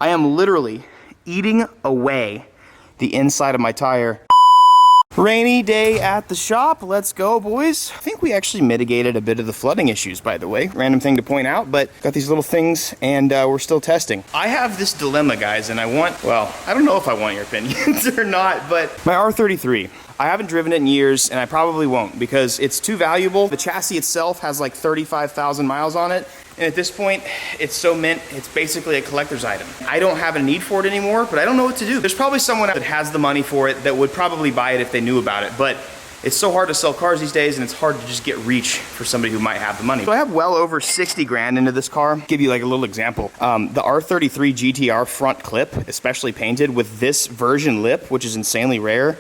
I am literally eating away the inside of my tire. Rainy day at the shop. Let's go, boys. I think we actually mitigated a bit of the flooding issues, by the way. Random thing to point out, but got these little things and we're still testing. I have this dilemma, guys, and I don't know if I want your opinions or not, but my R33. I haven't driven it in years, and I probably won't because it's too valuable. The chassis itself has like 35,000 miles on it, and at this point, it's so mint, it's basically a collector's item. I don't have a need for it anymore, but I don't know what to do. There's probably someone that has the money for it that would probably buy it if they knew about it, but it's so hard to sell cars these days, and it's hard to just get reach for somebody who might have the money. So I have well over 60 grand into this car. Give you like a little example. The R33 GTR front clip, especially painted with this version lip, which is insanely rare.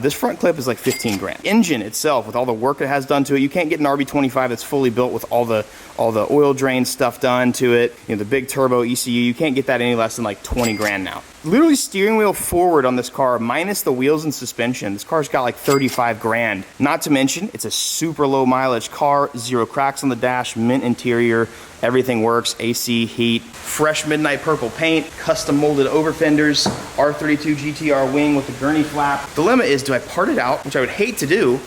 This front clip is like 15 grand. Engine itself, with all the work it has done to it, you can't get an RB25 that's fully built with all the oil drain stuff done to it. You know, the big turbo ECU, you can't get that any less than like 20 grand now. Literally steering wheel forward on this car, minus the wheels and suspension, this car's got like 35 grand. Not to mention, it's a super low mileage car, 0 cracks on the dash, mint interior, everything works, AC, heat, fresh midnight purple paint, custom molded over fenders, R32 GTR wing with the gurney flap. Dilemma is, do I part it out, which I would hate to do,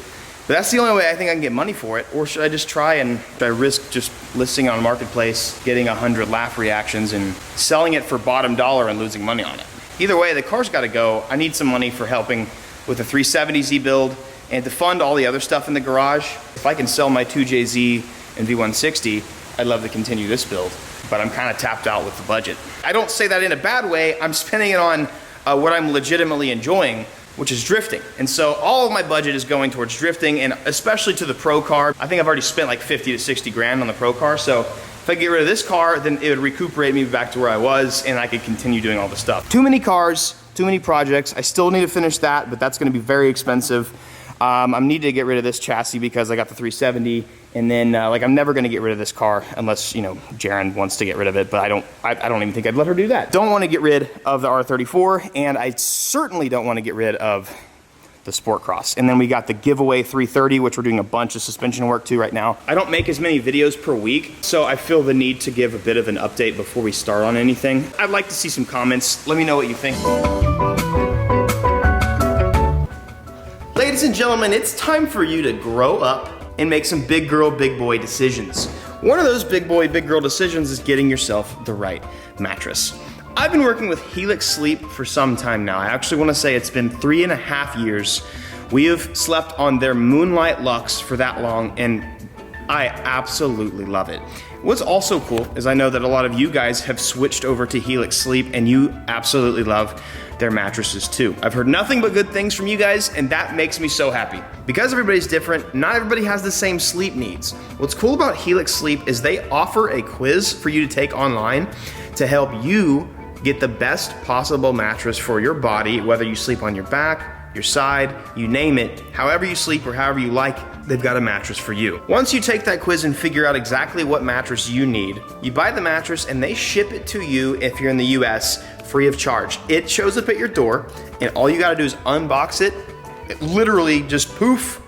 but that's the only way I think I can get money for it, or should I just try and I risk just listing on Marketplace, getting 100 laugh reactions and selling it for bottom dollar and losing money on it. Either way, the car's gotta go. I need some money for helping with the 370Z build and to fund all the other stuff in the garage. If I can sell my 2JZ and V160, I'd love to continue this build, but I'm kind of tapped out with the budget. I don't say that in a bad way. I'm spending it on what I'm legitimately enjoying, which is drifting. And so all of my budget is going towards drifting, and especially to the pro car. I think I've already spent like 50 to 60 grand on the pro car. So if I get rid of this car, then it would recuperate me back to where I was, and I could continue doing all the stuff. Too many cars, too many projects. I still need to finish that, but that's gonna be very expensive. I need to get rid of this chassis because I got the 370, and then like I'm never gonna get rid of this car unless, you know, Jaren wants to get rid of it, but I don't even think I'd let her do that. Don't wanna get rid of the R34, and I certainly don't wanna get rid of the Sport Cross. And then we got the giveaway 330, which we're doing a bunch of suspension work to right now. I don't make as many videos per week, so I feel the need to give a bit of an update before we start on anything. I'd like to see some comments. Let me know what you think. Ladies and gentlemen, it's time for you to grow up and make some big girl, big boy decisions. One of those big boy, big girl decisions is getting yourself the right mattress. I've been working with Helix Sleep for some time now. I actually want to say it's been 3.5 years. We have slept on their Moonlight Luxe for that long, and I absolutely love it. What's also cool is I know that a lot of you guys have switched over to Helix Sleep, and you absolutely love their mattresses too. I've heard nothing but good things from you guys, and that makes me so happy. Because everybody's different, not everybody has the same sleep needs. What's cool about Helix Sleep is they offer a quiz for you to take online to help you get the best possible mattress for your body, whether you sleep on your back, your side, you name it. However you sleep or however you like, they've got a mattress for you. Once you take that quiz and figure out exactly what mattress you need, you buy the mattress and they ship it to you if you're in the US free of charge. It shows up at your door, and all you gotta do is unbox it. It literally just poof,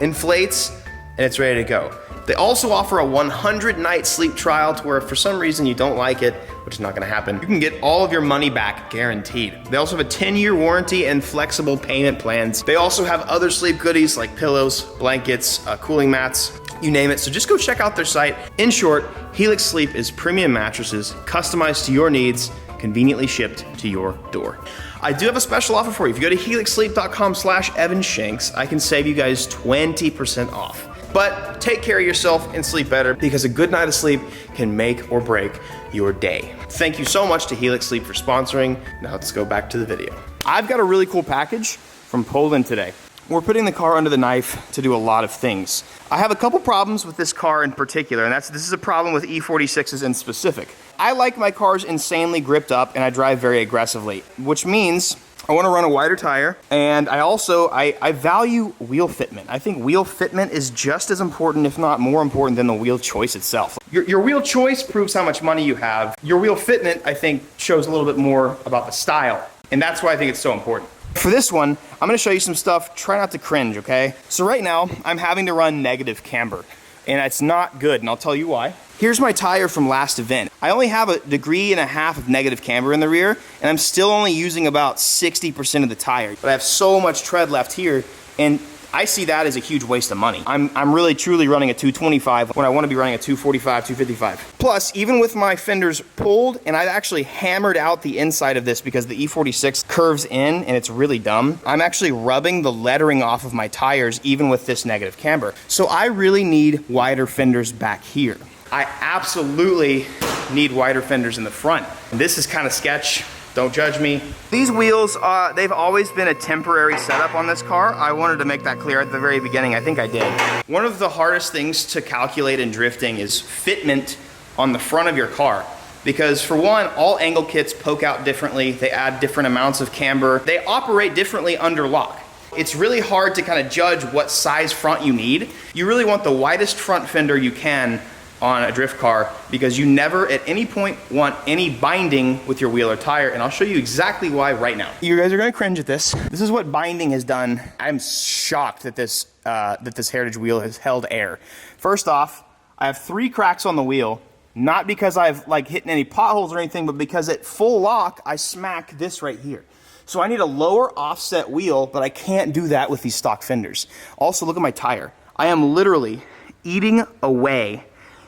inflates, and it's ready to go. They also offer a 100-night sleep trial to where if for some reason you don't like it, which is not gonna happen, you can get all of your money back guaranteed. They also have a 10-year warranty and flexible payment plans. They also have other sleep goodies like pillows, blankets, cooling mats, you name it. So just go check out their site. In short, Helix Sleep is premium mattresses customized to your needs, conveniently shipped to your door. I do have a special offer for you. If you go to helixsleep.com/EvanShanks, I can save you guys 20% off. But take care of yourself and sleep better, because a good night of sleep can make or break your day. Thank you so much to Helix Sleep for sponsoring. Now let's go back to the video. I've got a really cool package from Poland today. We're putting the car under the knife to do a lot of things. I have a couple problems with this car in particular, and this is a problem with E46s in specific. I like my cars insanely gripped up, and I drive very aggressively, which means I want to run a wider tire, and I value wheel fitment. I think wheel fitment is just as important, if not more important, than the wheel choice itself. Your wheel choice proves how much money you have. Your wheel fitment, I think, shows a little bit more about the style, and that's why I think it's so important. For this one, I'm gonna show you some stuff. Try not to cringe, okay? So right now, I'm having to run negative camber. and it's not good, and I'll tell you why. Here's my tire from last event. I only have 1.5 degrees of negative camber in the rear, and I'm still only using about 60% of the tire. But I have so much tread left here, and I see that as a huge waste of money. I'm really truly running a 225 when I want to be running a 245, 255. Plus, even with my fenders pulled, and I've actually hammered out the inside of this because the E46 curves in and it's really dumb, I'm actually rubbing the lettering off of my tires even with this negative camber. So I really need wider fenders back here. I absolutely need wider fenders in the front. And this is kind of sketch. Don't judge me. These wheels, they've always been a temporary setup on this car. I wanted to make that clear at the very beginning. I think I did. One of the hardest things to calculate in drifting is fitment on the front of your car. Because for one, all angle kits poke out differently. They add different amounts of camber. They operate differently under lock. It's really hard to kind of judge what size front you need. You really want the widest front fender you can on a drift car because you never at any point want any binding with your wheel or tire, and I'll show you exactly why right now. You guys are gonna cringe at this. This is what binding has done. I'm shocked that this Heritage wheel has held air. First off, I have 3 cracks on the wheel, not because I've like hit any potholes or anything, but because at full lock, I smack this right here. So I need a lower offset wheel, but I can't do that with these stock fenders. Also, look at my tire. I am literally eating away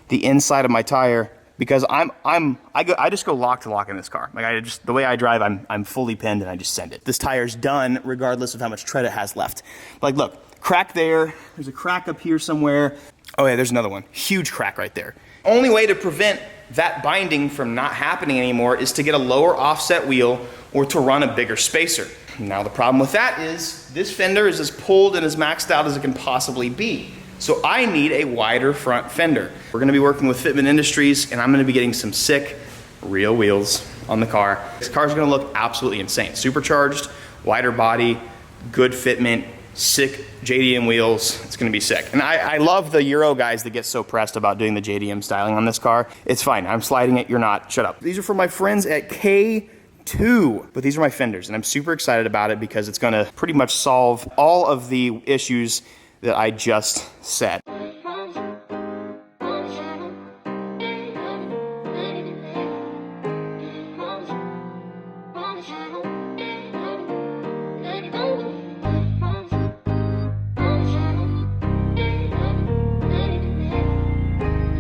the inside of my tire because I just go lock to lock in this car. Like the way I drive, I'm fully pinned and I just send it. This tire's done regardless of how much tread it has left. Like look, crack there, there's a crack up here somewhere. Oh yeah, there's another one. Huge crack right there. Only way to prevent that binding from not happening anymore is to get a lower offset wheel or to run a bigger spacer. Now the problem with that is this fender is as pulled and as maxed out as it can possibly be. So I need a wider front fender. We're gonna be working with Fitment Industries and I'm gonna be getting some sick real wheels on the car. This car's gonna look absolutely insane. Supercharged, wider body, good fitment, sick JDM wheels. It's gonna be sick. And I love the Euro guys that get so pressed about doing the JDM styling on this car. It's fine, I'm sliding it, you're not, shut up. These are for my friends at K2, but these are my fenders and I'm super excited about it because it's gonna pretty much solve all of the issues that I just said.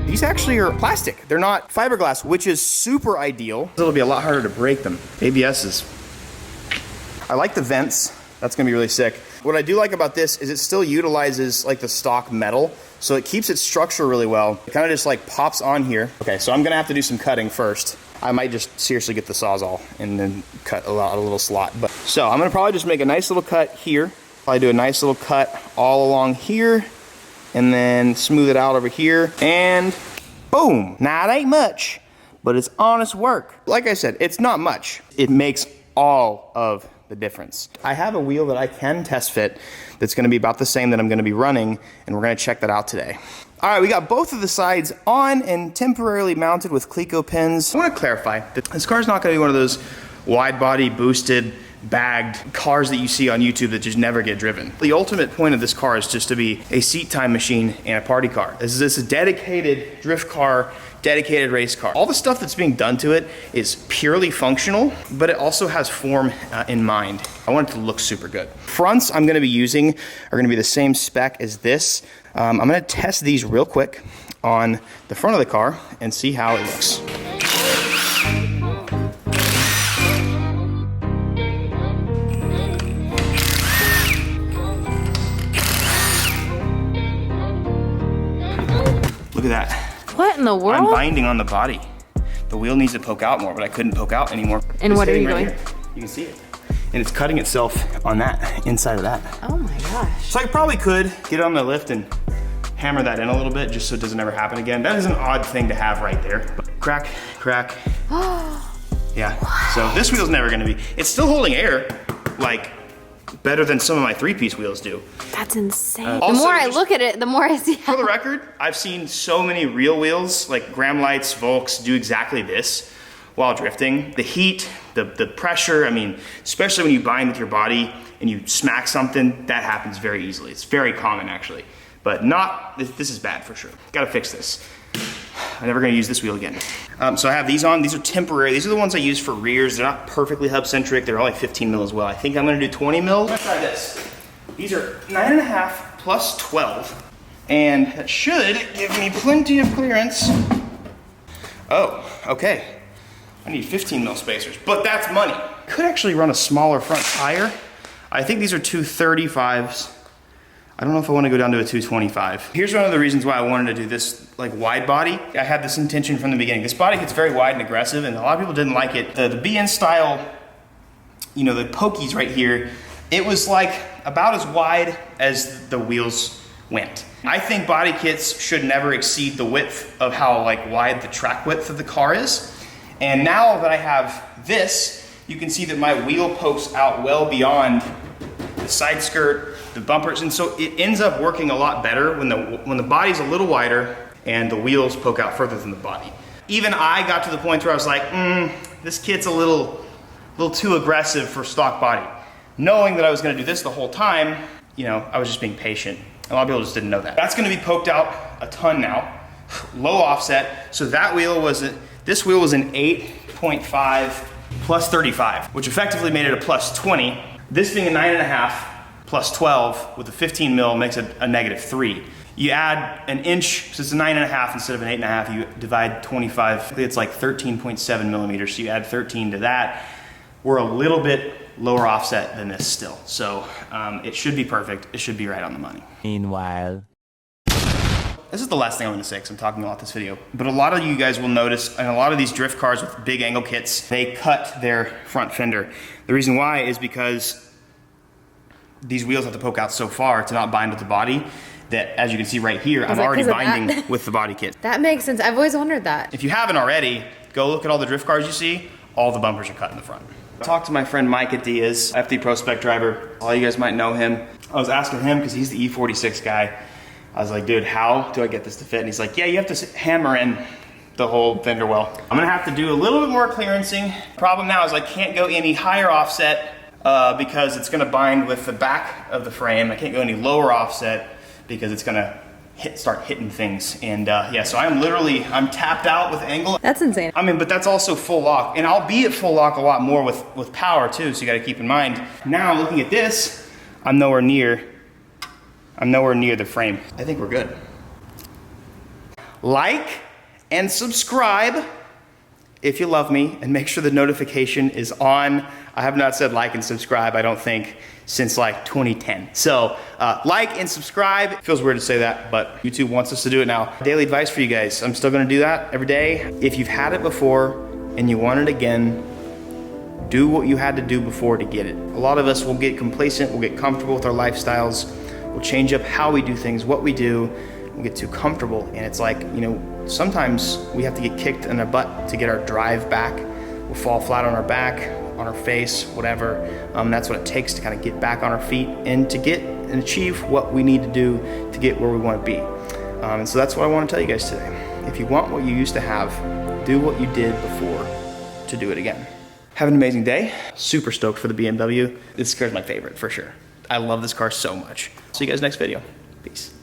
These actually are plastic. They're not fiberglass, which is super ideal. It'll be a lot harder to break them. ABS's. I like the vents. That's gonna be really sick. What I do like about this is it still utilizes like the stock metal, so it keeps its structure really well. It kind of just like pops on here. Okay, so I'm gonna have to do some cutting first. I might just seriously get the Sawzall and then cut a little slot. But so I'm gonna probably just make a nice little cut here. Probably do a nice little cut all along here, and then smooth it out over here, and boom. Now it ain't much, but it's honest work. Like I said, it's not much. It makes all of the difference. I have a wheel that I can test fit that's gonna be about the same that I'm gonna be running, and we're gonna check that out today. All right, we got both of the sides on and temporarily mounted with Cleco pins. I wanna clarify that this car's not gonna be one of those wide body boosted bagged cars that you see on YouTube that just never get driven. The ultimate point of this car is just to be a seat time machine and a party car. This is a dedicated drift car, dedicated race car. All the stuff that's being done to it is purely functional, but it also has form in mind. I want it to look super good. Fronts I'm gonna be using are gonna be the same spec as this. I'm gonna test these real quick on the front of the car and see how it looks. Look at that. What in the world? I'm binding on the body. The wheel needs to poke out more, but I couldn't poke out anymore. And what are you doing? You can see it. And it's cutting itself on that, inside of that. Oh my gosh. So I probably could get on the lift and hammer that in a little bit just so it doesn't ever happen again. That is an odd thing to have right there. But crack, crack. Yeah, so this wheel's never gonna be, it's still holding air, like better than some of my 3-piece wheels do. That's insane. Also, the more I look at it, the more I see. For the record, I've seen so many real wheels, like Graham Lights, Volks, do exactly this while drifting. The heat, the pressure, I mean, especially when you bind with your body and you smack something, that happens very easily. It's very common actually. but not, this is bad for sure. Gotta fix this. I'm never gonna use this wheel again. So I have these on, these are temporary. These are the ones I use for rears. They're not perfectly hub centric. They're only 15 mil as well. I think I'm gonna do 20 mil. I'm gonna try this. These are 9.5 plus 12, and that should give me plenty of clearance. Oh, okay. I need 15 mil spacers, but that's money. Could actually run a smaller front tire. I think these are 235s. I don't know if I want to go down to a 225. Here's one of the reasons why I wanted to do this like wide body. I had this intention from the beginning. This body gets very wide and aggressive, and a lot of people didn't like it. The BN style, you know, the pokies right here, it was like about as wide as the wheels went. I think body kits should never exceed the width of how like wide the track width of the car is. And now that I have this, you can see that my wheel pokes out well beyond the side skirt, the bumpers, and so it ends up working a lot better when the body's a little wider and the wheels poke out further than the body. Even I got to the point where I was like, this kit's a little too aggressive for stock body. Knowing that I was gonna do this the whole time, you know, I was just being patient. A lot of people just didn't know that. That's gonna be poked out a ton now. Low offset, so that wheel was, this wheel was an 8.5 plus 35, which effectively made it a plus 20. This being a 9.5 plus 12 with a 15 mil makes it a -3. You add an inch, so it's a 9.5 instead of an 8.5, you divide 25, it's like 13.7 millimeters, so you add 13 to that. We're a little bit lower offset than this still, so it should be perfect. It should be right on the money. Meanwhile. This is the last thing I'm gonna say because I'm talking a lot this video, but a lot of you guys will notice, and a lot of these drift cars with big angle kits, they cut their front fender. The reason why is because these wheels have to poke out so far to not bind with the body that, as you can see right here, I'm already binding with the body kit. That makes sense. I've always wondered that. If you haven't already, go look at all the drift cars you see, all the bumpers are cut in the front. Talked to my friend Mike at Diaz, FD Pro Spec driver. All you guys might know him. I was asking him because he's the E46 guy. I was like, dude, how do I get this to fit? And he's like, yeah, you have to hammer in the whole fender well. I'm gonna have to do a little bit more clearancing. Problem now is I can't go any higher offset because it's gonna bind with the back of the frame. I can't go any lower offset because it's gonna start hitting things. And yeah, so I'm tapped out with angle. That's insane. I mean, but that's also full lock. And I'll be at full lock a lot more with power too, so you gotta keep in mind. Now looking at this, I'm nowhere near the frame. I think we're good. Like and subscribe if you love me, and make sure the notification is on. I have not said like and subscribe, I don't think, since like 2010. So like and subscribe. It feels weird to say that, but YouTube wants us to do it now. Daily advice for you guys. I'm still gonna do that every day. If you've had it before and you want it again, do what you had to do before to get it. A lot of us will get complacent, we'll get comfortable with our lifestyles, we'll change up how we do things, what we do, we'll get too comfortable. And it's like, you know, sometimes we have to get kicked in the butt to get our drive back. We'll fall flat on our back, on our face, whatever. That's what it takes to kind of get back on our feet and to get and achieve what we need to do to get where we want to be. And so that's what I want to tell you guys today. If you want what you used to have, do what you did before to do it again. Have an amazing day. Super stoked for the BMW. This car's my favorite for sure. I love this car so much. See you guys next video. Peace.